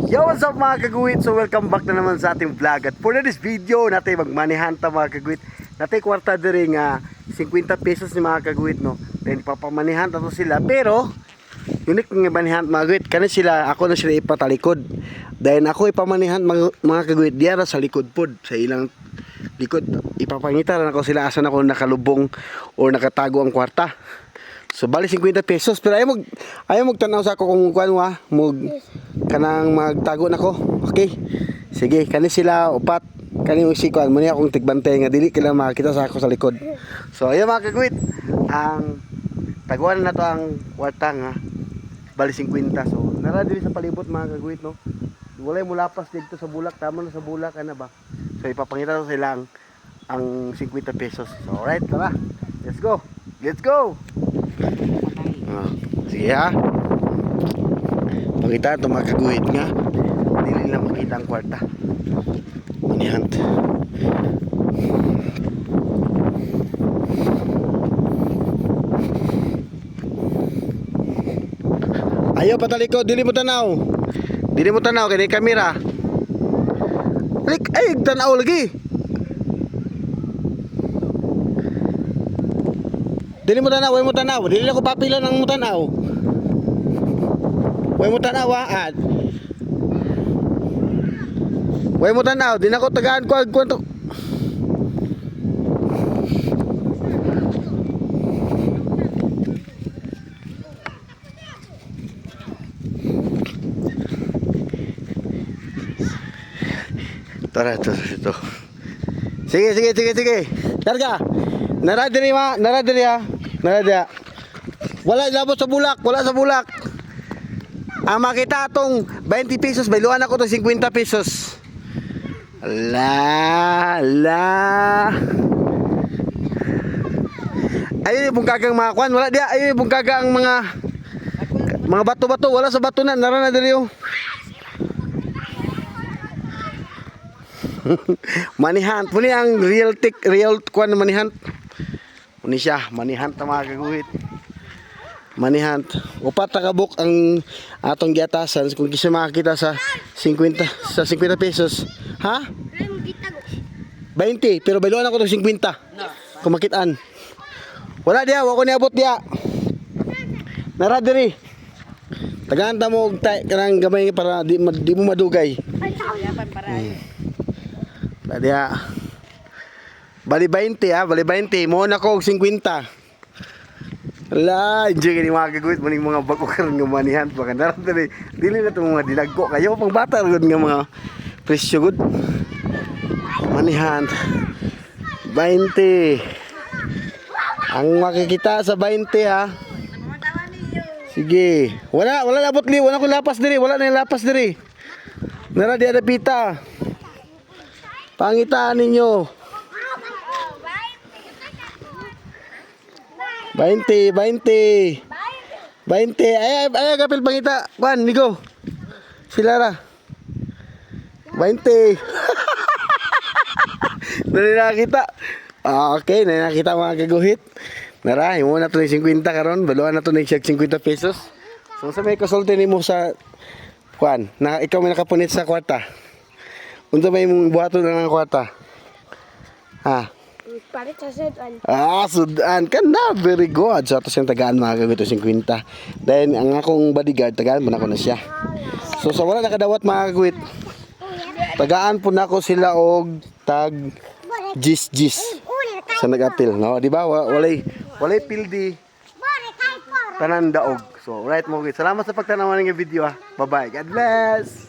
Yo, what's up mga kaguwit? So welcome back na naman sa ating vlog. At for this video, natin magmanihanta mga kaguwit. Natin kwarta din 50 pesos ni mga kaguwit, no? Then papamanihanta to sila. Pero, unique nga manihant mga kaguwit. Kani sila, ako na sila ipatalikod. Then ako ipamanihant mga kaguwit. Diara sa likod pod, sa ilang likod. Ipapangita na ako sila asan ako nakalubong o nakatago ang kwarta. So bali 50 pesos, pero ayaw magtanaw sa ako kung kuan wa kanang magtago nako. Okay. Sige, kani sila upat, kani usikuan mo niya akong tigbantay nga dili kila makita sa ako sa likod. So ayo mga kagwit, ang taguan na to ang kwarta nga bali 50. So nara diri sa palibot mga kagwit, no. Walay mo lapas dito sa bulak, tama na sa bulak ana ba. So ipapangita ko sa ilang ang 50 pesos. So alright, tara. Let's go. Let's go. Sige ha. Pakita ito mga kaguhit nga. Dili na makita ang kwarta. Manihant. Ayaw patalikod. Dili mo tanaw. Dili mo tanaw. Kaya kamera. Ay, tanaw lagi. Dili mo tanaw, way mo tanaw. Dili ako papila ng mo tanaw. Way mo tanaw ha. Way mo tanaw, di na ko tagaan ko agkwento. Tara, ito. Sige. Larga. Nara diri ha. Nara dia. Wala labot sa bulak, wala sa bulak. Ang makita atong 20 pesos, bayluan ako to 50 pesos. La. Ayun yung kagang mga kwan, wala dia. Ayun yung kagang mga bato-bato, wala sa bato na. Nara na diri yo. Manihant, muni ang real kwan manihant. Muni siya, manihant na mga kaguhit. Manihant. Upat na kabuk ang atong giatasan kung kasi makakita sa 50 pesos. Ha? 20, pero bayluan ako ng 50. Kung makitaan. Wala dia, wako niabot dia. Nara diri. Tagaan ta mo kanang gamay para di mo madugay. Wala dia. Bali 20 ha, bali 20. Mo na ko og 50. Ala, enjoy kini mga kaguit, maning mga bago karon nga manihan pa kanara dili na to mga dilagko kayo pang bata gud nga mga presyo gud. Manihan 20. Ang makikita sa 20 ha. Sige. Wala labot li, wala ko lapas diri, wala na lapas diri. Nara di ada pita. Pangitaan ninyo. 20. Ay kapil pangita. Kuan, Nico. Sila ra. 20. Nari nakita. Okay, nari nakita mga kaguhit. Nara, imo na to ng 50 karon, baluan na to ng 50 pesos. So sa may kasulti nimo sa kuan, na ikaw may nakapunit sa kwarta. Unsa may imong buhaton na ng kwarta? Ha? Palit sa sudan. Sudan ka na. Very good. So, ito siyang tagaan mga kagwit, 50. Then, ang akong bodyguard, tagaan po na ko na siya. So, sa wala nakadawat mga kagwit, tagaan po na ko sila og tag gis. Sa nag-apil, no? Di ba? Walay pildi. Tanan daog. So, right mga kagwit. Salamat sa pagtanawan ng video, ha. Bye-bye. God bless.